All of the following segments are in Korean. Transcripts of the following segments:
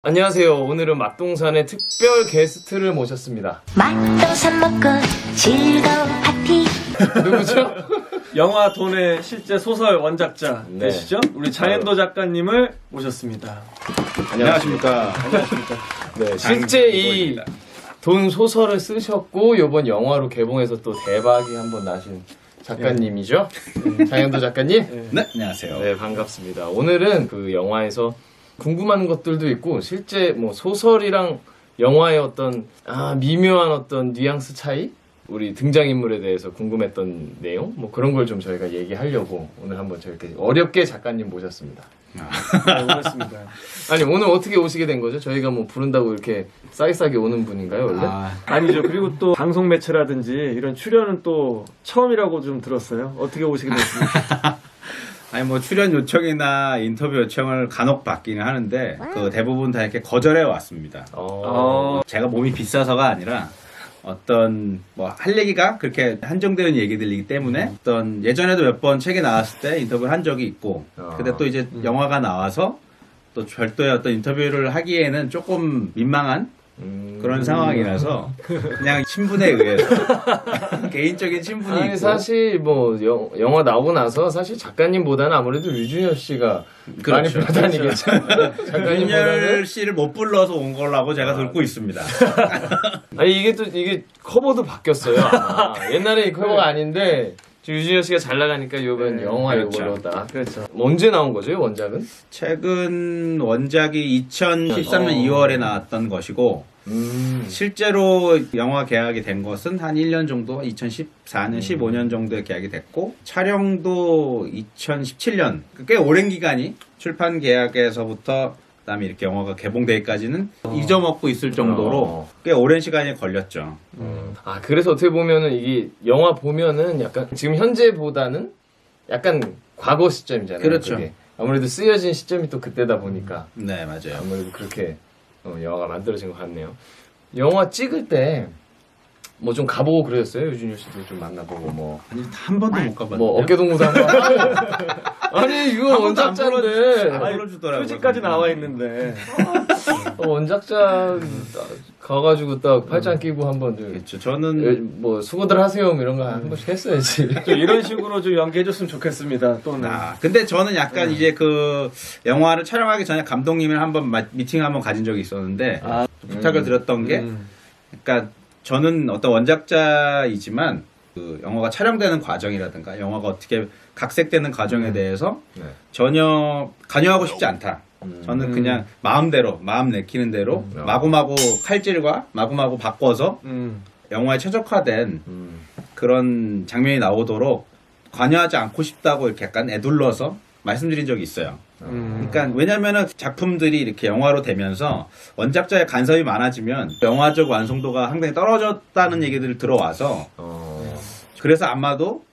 안녕하세요. 오늘은 맛동산의 특별 게스트를 모셨습니다. 맛동산 먹고 즐거운 파티. 누구죠? 영화 돈의 실제 소설 원작자 네. 되시죠? 우리 장현도 작가님을 모셨습니다. 안녕하십니까. 네, 실제 이 돈 소설을 쓰셨고 이번 영화로 개봉해서 또 대박이 한번 나신 작가님이죠? 장현도 작가님? 네, 안녕하세요. 네, 반갑습니다. 오늘은 그 영화에서 궁금한 것들도 있고 실제 뭐 소설이랑 영화의 어떤 미묘한 어떤 뉘앙스 차이? 우리 등장인물에 대해서 궁금했던 내용? 뭐 그런 걸 좀 저희가 얘기하려고 오늘 한번 저렇게 어렵게 작가님 모셨습니다. 네, 오셨습니다. 아니 오늘 어떻게 오시게 된 거죠? 저희가 뭐 부른다고 이렇게 싸게 오는 분인가요 원래? 아니죠. 그리고 또 방송 매체라든지 이런 출연은 또 처음이라고 좀 들었어요. 어떻게 오시게 됐습니까? 아니 뭐 출연 요청이나 인터뷰 요청을 간혹 받기는 하는데 그 대부분 다 이렇게 거절해 왔습니다. 제가 몸이 비싸서가 아니라 어떤 뭐 할 얘기가 그렇게 한정되는 얘기들이기 때문에 어떤 예전에도 몇 번 책에 나왔을 때 인터뷰를 한 적이 있고 근데 또 이제 영화가 나와서 또 별도의 어떤 인터뷰를 하기에는 조금 민망한 그런 상황이라서 그냥 친분에 의해서 개인적인 친분이 아니 있고 사실 뭐 영화 나오고 나서 사실 작가님보다는 아무래도 류준열 씨가 많이 그렇죠. 불러다니겠죠. 작가님보다는 윤열 씨를 못 불러서 온 거라고 제가 듣고 있습니다. 아니 이게 커버도 바뀌었어요. 아마. 옛날에 이 커버가 아닌데 지금 유준열 씨가 잘 나가니까 이번 영화 그렇죠. 이걸로 다. 그렇죠. 언제 나온 거죠 원작은? 최근 원작이 2013년 2월에 나왔던 것이고 실제로 영화 계약이 된 것은 한 1년 정도 2014년 15년 정도에 계약이 됐고 촬영도 2017년 꽤 오랜 기간이 출판 계약에서부터 그다음에 이렇게 영화가 개봉되기까지는 잊어먹고 있을 정도로 꽤 오랜 시간이 걸렸죠. 그래서 어떻게 보면은 이게 영화 보면은 약간 지금 현재보다는 약간 과거 시점이잖아요. 그렇죠. 그게. 아무래도 쓰여진 시점이 또 그때다 보니까 네, 맞아요. 아무래도 그렇게 영화가 만들어진 것 같네요. 영화 찍을 때 뭐 좀 가보고 그러셨어요? 유준열 씨도 좀 만나보고 뭐. 아니, 한 번도 못 가봤는데. 뭐 어깨동무도 한번 아니 이거 원작자인데 안 불러주더라고요. 표지까지 나와 있는데. 원작자 가가지고 딱 팔짱 끼고 한번 그렇죠. 저는 뭐 수고들 하세요 뭐 이런 거 한 번씩 했어야지. 좀 이런 식으로 좀 연기해줬으면 좋겠습니다. 또는. 근데 저는 약간 이제 그 영화를 촬영하기 전에 감독님을 한번 미팅 한번 가진 적이 있었는데 부탁을 드렸던 게 그러니까 저는 어떤 원작자이지만 그 영화가 촬영되는 과정이라든가 영화가 어떻게 각색되는 과정에 대해서 전혀 관여하고 싶지 않다. 저는 그냥 마음대로 마음 내키는 대로 마구마구 칼질과 마구마구 바꿔서 영화에 최적화된 그런 장면이 나오도록 관여하지 않고 싶다고 이렇게 약간 애둘러서 말씀드린 적이 있어요. 그러니까 왜냐면은 작품들이 이렇게 영화로 되면서 원작자의 간섭이 많아지면 영화적 완성도가 상당히 떨어졌다는 얘기들을 들어와서 그래서 아마도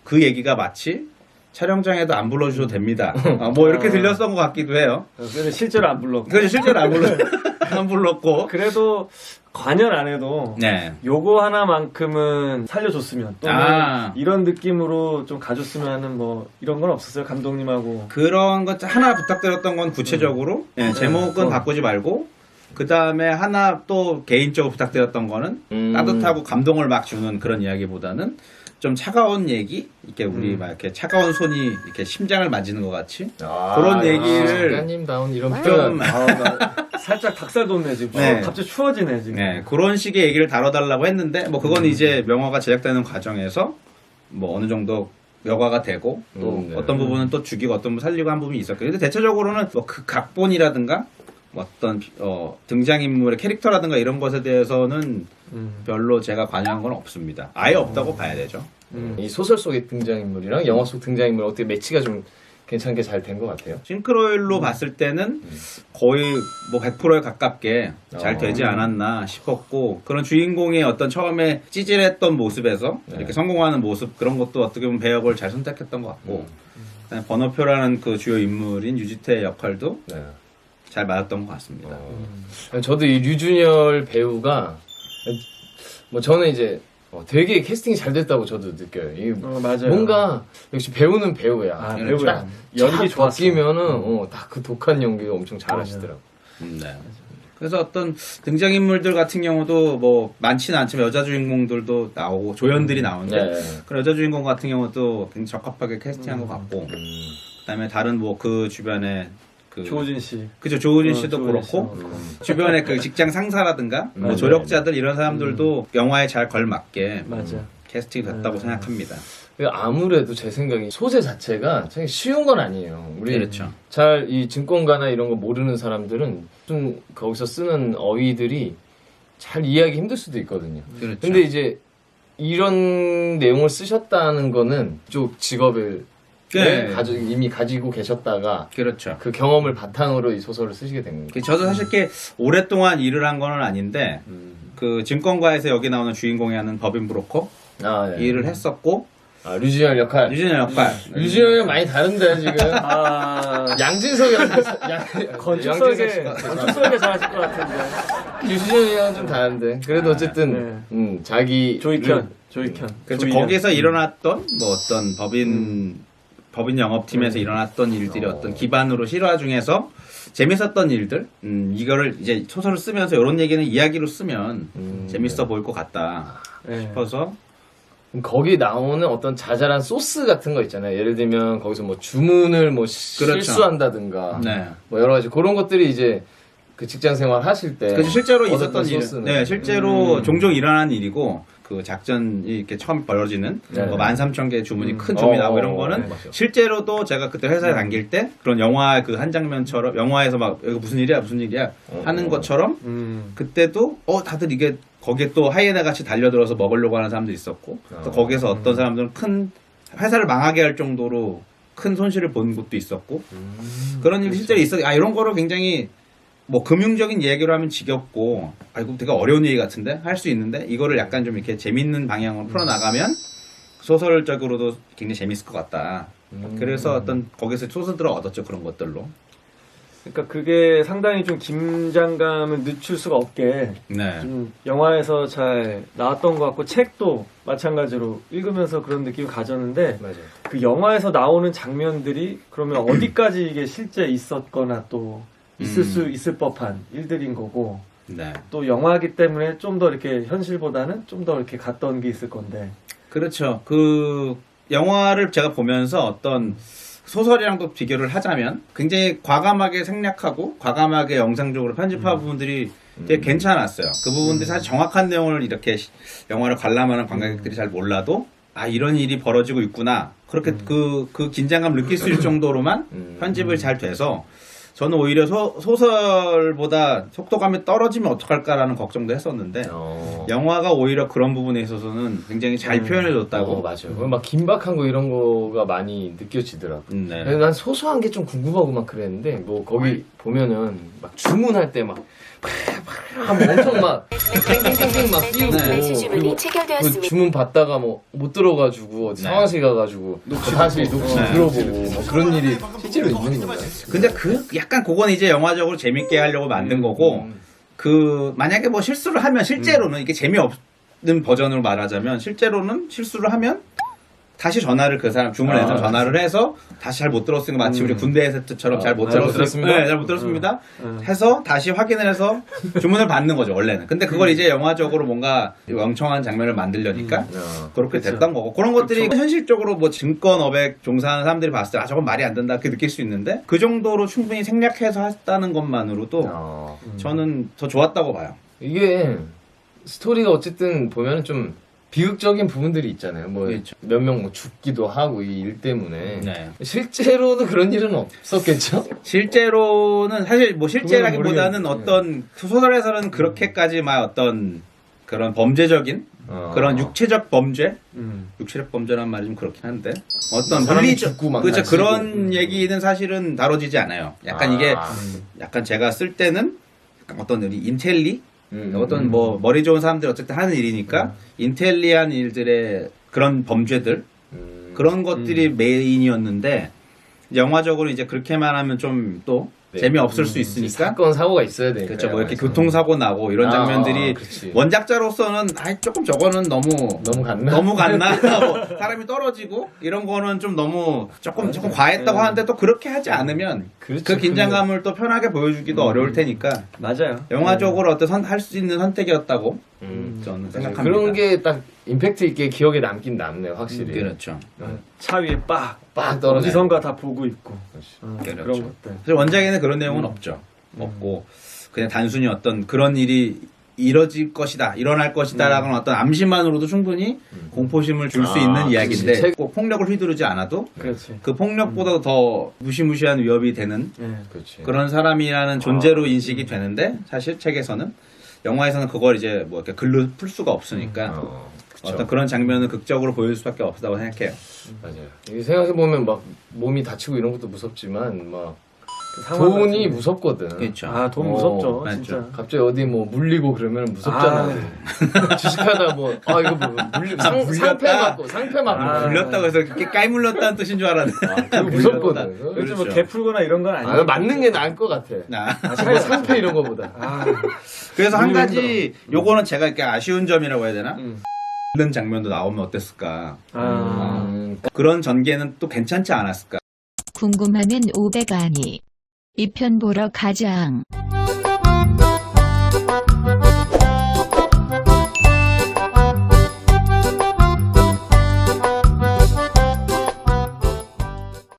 그 얘기가 마치 촬영장에도 안 불러주셔도 됩니다. 뭐 이렇게 들렸던 것 같기도 해요. 근데 실제로 안 불렀고. 그래서 실제로 안 불렀고 그래도 관여를 안 해도 네. 요거 하나만큼은 살려줬으면 또는 아. 이런 느낌으로 좀 가줬으면 하는 뭐 이런 건 없었어요? 감독님하고. 그런 것 하나 부탁드렸던 건 구체적으로 제목은 바꾸지 말고 그 다음에 하나 또 개인적으로 부탁드렸던 거는 따뜻하고 감동을 막 주는 그런 이야기보다는 좀 차가운 얘기 이렇게 우리 막 이렇게 차가운 손이 이렇게 심장을 만지는 것 같이 그런 얘기를 작가님다운 이런 좀 표현. 나 살짝 닭살 돋네 지금. 네. 갑자기 추워지네 지금. 네, 그런 식의 얘기를 다뤄달라고 했는데 뭐 그건 이제 명화가 제작되는 과정에서 뭐 어느 정도 여과가 되고 또 어떤 부분은 또 죽이고 어떤 부분 살리고 한 부분이 있었고 근데 대체적으로는 뭐 그 각본이라든가 뭐 어떤 등장인물의 캐릭터라든가 이런 것에 대해서는 별로 제가 관여한 건 없습니다. 아예 없다고 봐야 되죠. 이 소설 속의 등장인물이랑 영화 속 등장인물 어떻게 매치가 좀 괜찮게 잘 된 것 같아요. 싱크로율로 봤을 때는 거의 뭐 100%에 가깝게 잘 되지 않았나 싶었고 그런 주인공의 어떤 처음에 찌질했던 모습에서 이렇게 성공하는 모습 그런 것도 어떻게 보면 배역을 잘 선택했던 것 같고 번호표라는 그 주요 인물인 유지태의 역할도 잘 맞았던 것 같습니다. 저도 이 류준열 배우가 뭐 저는 이제 되게 캐스팅이 잘 됐다고 저도 느껴요. 이게 맞아요. 뭔가 역시 배우는 배우야. 배우야. 연기 좋았어. 바뀌면은 딱 그 독한 연기가 엄청 잘하시더라고. 네. 그래서 어떤 등장인물들 같은 경우도 뭐 많지는 않지만 여자 주인공들도 나오고 조연들이 나오는데 네. 그런 여자 주인공 같은 경우도 굉장히 적합하게 캐스팅한 것 같고 그다음에 다른 뭐 그 주변에 그 조우진 씨. 그죠 조우진 씨도 조우진 그렇고 씨. 주변에 그 직장 상사라든가 뭐 맞아요. 조력자들 이런 사람들도 영화에 잘 걸맞게 맞아. 캐스팅이 됐다고 생각합니다. 아무래도 제 생각에 소재 자체가 되게 쉬운 건 아니에요. 우리 그렇죠. 잘 이 증권가나 이런 거 모르는 사람들은 좀 거기서 쓰는 어휘들이 잘 이해하기 힘들 수도 있거든요. 그렇죠. 근데 이제 이런 내용을 쓰셨다는 거는 이쪽 직업을 네. 이미 가지고 계셨다가 그렇죠. 그 경험을 바탕으로 이 소설을 쓰시게 된 거예요. 저도 사실 꽤 오랫동안 일을 한 거는 아닌데 그 증권가에서 여기 나오는 주인공이 하는 법인 브로커 아, 네. 일을 했었고 류진열 역할. 유진의 역할 류진열이랑 많이 다른데 지금. 아, 양진석이랑 건축 설계 잘하실 것 같은데. 류진열이랑 좀 다른데. 그래도 어쨌든 자기 조이현. 그렇죠. 조이현. 거기서 일어났던 뭐 어떤 법인 영업팀에서 일어났던 일들이 어떤 기반으로 실화 중에서 재밌었던 일들 이거를 이제 소설을 쓰면서 이런 얘기는 이야기로 쓰면 재밌어 보일 것 같다 네. 싶어서 거기 나오는 어떤 자잘한 소스 같은 거 있잖아요. 예를 들면 거기서 뭐 주문을 뭐 그렇죠. 실수한다든가 네. 뭐 여러 가지 그런 것들이 이제 그 직장 생활 하실 때 그래서 실제로 얻었던 있었던 일, 소스는. 네, 실제로 종종 일어나는 일이고 그 작전이 이렇게 처음 벌어지는 네. 뭐 13,000개 주문이 큰 주문이 나오고 이런 거는 네, 맞아요. 실제로도 제가 그때 회사에 다닐 때 그런 영화 그 한 장면처럼 영화에서 막 이거 무슨 일이야 하는 것처럼 그때도 다들 이게 거기에 또 하이에나 같이 달려들어서 먹으려고 하는 사람도 있었고 또 거기에서 어떤 사람들은 큰 회사를 망하게 할 정도로 큰 손실을 본 것도 있었고 그런 일이 실제로 있어. 이런 거를 굉장히 뭐 금융적인 얘기로 하면 지겹고 이거 되게 어려운 얘기 같은데 할 수 있는데 이거를 약간 좀 이렇게 재밌는 방향으로 풀어나가면 소설적으로도 굉장히 재밌을 것 같다. 그래서 어떤 거기서 소스들을 얻었죠. 그런 것들로. 그러니까 그게 상당히 좀 긴장감을 늦출 수가 없게 네. 좀 영화에서 잘 나왔던 것 같고 책도 마찬가지로 읽으면서 그런 느낌을 가졌는데 맞아요. 그 영화에서 나오는 장면들이 그러면 어디까지 이게 실제 있었거나 또 있을 수 있을 법한 일들인 거고 네. 또 영화이기 때문에 좀 더 이렇게 현실보다는 좀 더 이렇게 갔던 게 있을 건데 그렇죠. 그 영화를 제가 보면서 어떤 소설이랑도 비교를 하자면 굉장히 과감하게 생략하고 과감하게 영상적으로 편집한 부분들이 되게 괜찮았어요. 그 부분들이 사실 정확한 내용을 이렇게 영화를 관람하는 관광객들이 잘 몰라도 이런 일이 벌어지고 있구나. 그렇게 그 긴장감 느낄 수 있을 정도로만 편집을 잘 돼서 저는 오히려 소설보다 속도감이 떨어지면 어떡할까라는 걱정도 했었는데 영화가 오히려 그런 부분에 있어서는 굉장히 잘 표현해줬다고. 맞아요. 막 긴박한 거 이런 거가 많이 느껴지더라고. 네. 그래서 난 소소한 게 좀 궁금하고 막 그랬는데 뭐 거기 보면은 막 주문할 때 막 엄청 막 땡땡땡땡 막 띄우고 네. 그리고 그 주문 받다가 뭐 못 들어가지고 어디 상황실 가가지고 다시 녹취 들어보고 뭐 그런 일이 실제로 있는 건가요? 근데 약간 그건 이제 영화적으로 재밌게 하려고 만든 거고 그 만약에 뭐 실수를 하면 실제로는 이게 재미없는 버전으로 말하자면 실제로는 실수를 하면 다시 전화를 그 사람 주문해서 전화를 해서 다시 잘 못 들었으니까 마치 우리 군대에서처럼 잘 못 들었습니다. 네, 잘 못 들었습니다. 해서 다시 확인을 해서 주문을 받는 거죠 원래는. 근데 그걸 이제 영화적으로 뭔가 멍청한 장면을 만들려니까 그렇게 됐던 거고 그런 것들이 현실적으로 뭐 증권업에 종사하는 사람들이 봤을 때 저건 말이 안 된다 그렇게 느낄 수 있는데 그 정도로 충분히 생략해서 했다는 것만으로도 저는 더 좋았다고 봐요. 이게 스토리가 어쨌든 보면 좀 비극적인 부분들이 있잖아요. 뭐 그렇죠. 몇 명 뭐 죽기도 하고 이 일 때문에 네. 실제로도 그런 일은 없었겠죠? 실제로는 사실 뭐 실제라기보다는 그건 어떤 소설에서는 그렇게까지 막 어떤 그런 범죄적인 그런 육체적 범죄, 육체적 범죄란 말이 좀 그렇긴 한데 어떤 사람이 물리적 죽고 막 그렇죠 다치고. 그런 얘기는 사실은 다뤄지지 않아요. 약간 이게 약간 제가 쓸 때는 약간 어떤 우리 인텔리 어떤 뭐 머리 좋은 사람들이 어쨌든 하는 일이니까 인텔리한 일들의 그런 범죄들 그런 것들이 메인이었는데 영화적으로 이제 그렇게만 하면 좀 또 재미없을 수 있으니까. 사건 사고가 있어야 되니까. 그렇죠. 뭐 이렇게 교통사고 나고 이런 장면들이 그렇지. 원작자로서는 조금 저거는 너무 갔나? 너무 갔나? 뭐 사람이 떨어지고 이런 거는 좀 너무 조금 과했다고 하는데 또 그렇게 하지 않으면 그렇죠. 그 긴장감을 또 편하게 보여주기도 어려울 테니까 맞아요. 영화적으로 어떤 할 수 있는 선택이었다고 저는 생각합니다. 그런 게 딱 임팩트 있게 기억에 남긴 남네요, 확실히. 그렇죠. 차 위에 빡 떨어져. 어디선가 다 보고 있고 그렇죠. 그런 것들. 사실 원작에는 그런 내용은 없죠. 없고 그냥 단순히 어떤 그런 일이 일어질 것이다, 일어날 것이다라는 어떤 암시만으로도 충분히 공포심을 줄 수 있는 이야기인데 그치. 꼭 폭력을 휘두르지 않아도 그렇지. 그 폭력보다 더 무시무시한 위협이 되는 예. 그렇지. 그런 사람이라는 존재로 인식이 되는데 사실 책에서는 영화에서는 그걸 이제 뭐 이렇게 글로 풀 수가 없으니까 그쵸. 어떤 그런 장면을 극적으로 보여줄 수밖에 없다고 생각해요. 맞아요. 이게 생각해보면 막 몸이 다치고 이런 것도 무섭지만 막 상황 돈이 같은 거. 무섭거든. 그렇죠. 아, 돈 무섭죠, 맞죠. 진짜. 갑자기 어디 뭐 물리고 그러면 무섭잖아. 주식하다 뭐 이거 뭐 상패 맞고 상패 맞고 아, 물렸다고 해서 이렇게 까이물렸다는 뜻인 줄 알았네. 그거 무섭거든. 요즘 뭐 그렇죠. 개 풀거나 이런 건 아니에요. 맞는 게 나을 것 같아. 뭐 상패 이런 거보다. 그래서 한 너무 가지 요거는 제가 이렇게 아쉬운 점이라고 해야 되나? 음. 있는 장면도 나오면 어땠을까? 그런 그런 전개는 또 괜찮지 않았을까? 궁금하면 500원이 2편 보러 가장